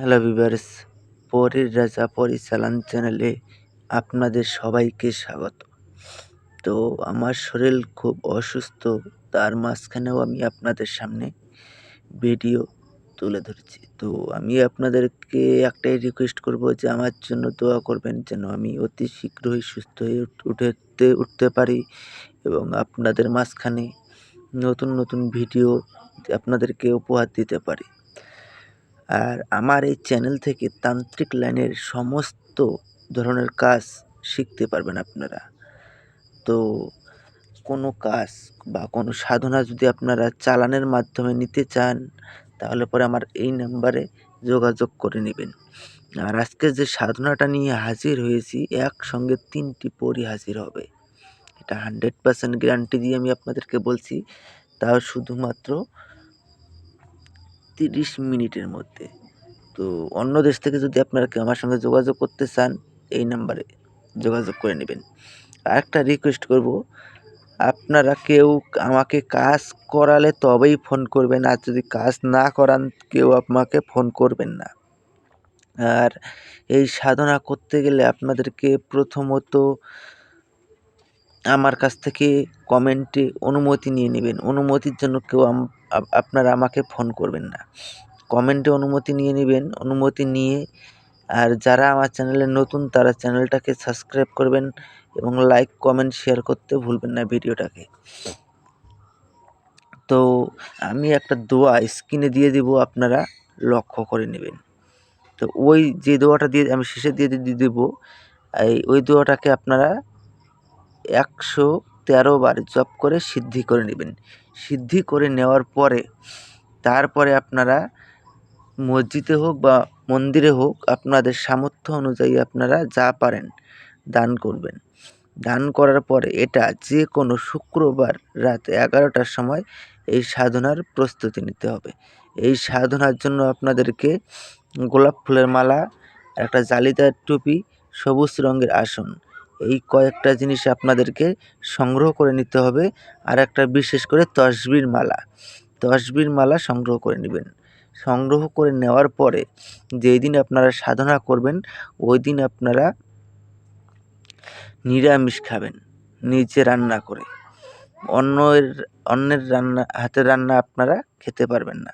Hello viewers, পরীর রাজা পরিচালন চ্যানেলে আপনাদের সবাইকে স্বাগত। তো আমার শরীর খুব অসুস্থ, তার মাঝখানেও আমি আপনাদের সামনে ভিডিও তুলে ধরেছি। তো আমি আপনাদেরকে একটাই রিকোয়েস্ট করব যে আমার জন্য দোয়া করবেন যেন আমি অতি শীঘ্রই সুস্থ হয়ে উঠতে পারি এবং আপনাদের মাঝখানে নতুন নতুন ভিডিও আপনাদেরকে উপহার দিতে পারি। আর আমার এই চ্যানেল থেকে তান্ত্রিক লাইনের সমস্ত ধরনের কাজ শিখতে পারবেন আপনারা। তো কোনো কাজ বা কোনো সাধনা যদি আপনারা চালানের মাধ্যমে নিতে চান, তাহলে পরে আমার এই নাম্বারে যোগাযোগ করে নেবেন। আর আজকে যে সাধনাটা নিয়ে হাজির হয়েছি, একসঙ্গে ৩টি পরী হাজির হবে। এটা 100% গ্যারান্টি দিয়ে আমি আপনাদেরকে বলছি, তাও শুধুমাত্র ৩০ মিনিটের মধ্যে। তো অন্য দেশ থেকে যদি আপনারা কেউ আমার সঙ্গে যোগাযোগ করতে চান, এই নাম্বারে যোগাযোগ করে নেবেন। আরেকটা রিকোয়েস্ট করব, আপনারা কেউ আমাকে কাজ করালে তবেই ফোন করবেন, আর যদি কাজ না করান কেউ আমাকে ফোন করবেন না। আর এই সাধনা করতে গেলে আপনাদেরকে প্রথমত আমার কাছ থেকে কমেন্টে অনুমতি নিয়ে নেবেন। অনুমতির জন্য কেউ আপনারা আমাকে ফোন করবেন না। কমেন্টে অনুমতি নিয়ে নেবেন। অনুমতি নিয়ে আর যারা আমার চ্যানেলে নতুন তারা চ্যানেলটাকে সাবস্ক্রাইব করবেন এবং লাইক, কমেন্ট, শেয়ার করতে ভুলবেন না ভিডিওটাকে। তো আমি একটা দোয়া স্ক্রিনে দিয়ে দিব, আপনারা লক্ষ্য করে নেবেন। তো ওই যে দোয়াটা দিয়ে আমি শেষে দিয়ে দেবো, ওই দোয়াটাকে আপনারা 113 বার জপ করে সিদ্ধি করে নেবেন। সিদ্ধি করে নেওয়ার পরে তারপরে আপনারা মসজিদে হোক বা মন্দিরে হোক আপনাদের সামর্থ্য অনুযায়ী আপনারা যা পারেন দান করবেন। দান করার পরে এটা যে কোনো শুক্রবার রাত 11টার সময় এই সাধনার প্রস্তুতি নিতে হবে। এই সাধনার জন্য আপনাদেরকে গোলাপ ফুলের মালা, একটা জালিদার টুপি, সবুজ রঙের আসন, এই কয়েকটা জিনিস আপনাদেরকে সংগ্রহ করে নিতে হবে। আর একটা বিশেষ করে তসবির মালা সংগ্রহ করে নেবেন। সংগ্রহ করে নেওয়ার পরে যেই দিন আপনারা সাধনা করবেন, ওই দিন আপনারা নিরামিষ খাবেন, নিজে রান্না করে। অন্যের হাতের রান্না আপনারা খেতে পারবেন না।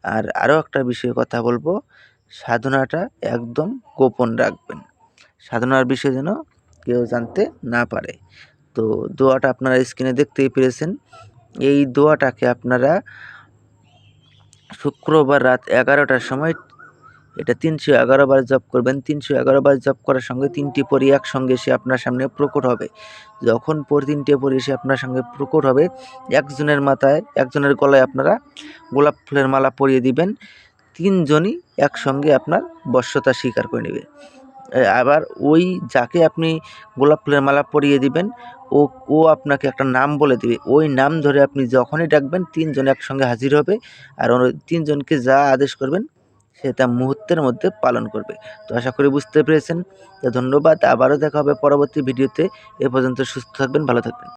আর আরও একটা বিষয়ে কথা বলবো, সাধনাটা একদম গোপন রাখবেন। সাধনার বিষয় যেন কেউ জানতে না পারে। তো দোয়াটা আপনারা স্ক্রিনে দেখতেই পেরেছেন। এই দোয়াটাকে আপনারা শুক্রবার রাত 11টার সময় এটা 311 বার জপ করবেন। 311 বার জপ করার সঙ্গে 3টি পরী একসঙ্গে এসে আপনার সামনে প্রকট হবে। যখন 3টে পরী এসে আপনার সঙ্গে প্রকট হবে, একজনের গলায় আপনারা গোলাপ ফুলের মালা পরিয়ে দিবেন। 3 জনই একসঙ্গে আপনার বশ্যতা স্বীকার করে নেবে। আবার ওই যাকে আপনি গোলাপ ফুলের মালা পরিয়ে দিবেন, ও আপনাকে একটা নাম বলে দিবে। ওই নাম ধরে আপনি যখনই ডাকবেন 3 জন একসঙ্গে হাজির হবে। আর 3 জনকে যা আদেশ করবেন সে তা মুহূর্তের মধ্যে পালন করবে। তো আশা করি বুঝতে পেরেছেন। তো ধন্যবাদ। আবারও দেখা হবে পরবর্তী ভিডিওতে। এ পর্যন্ত সুস্থ থাকবেন, ভালো থাকবেন।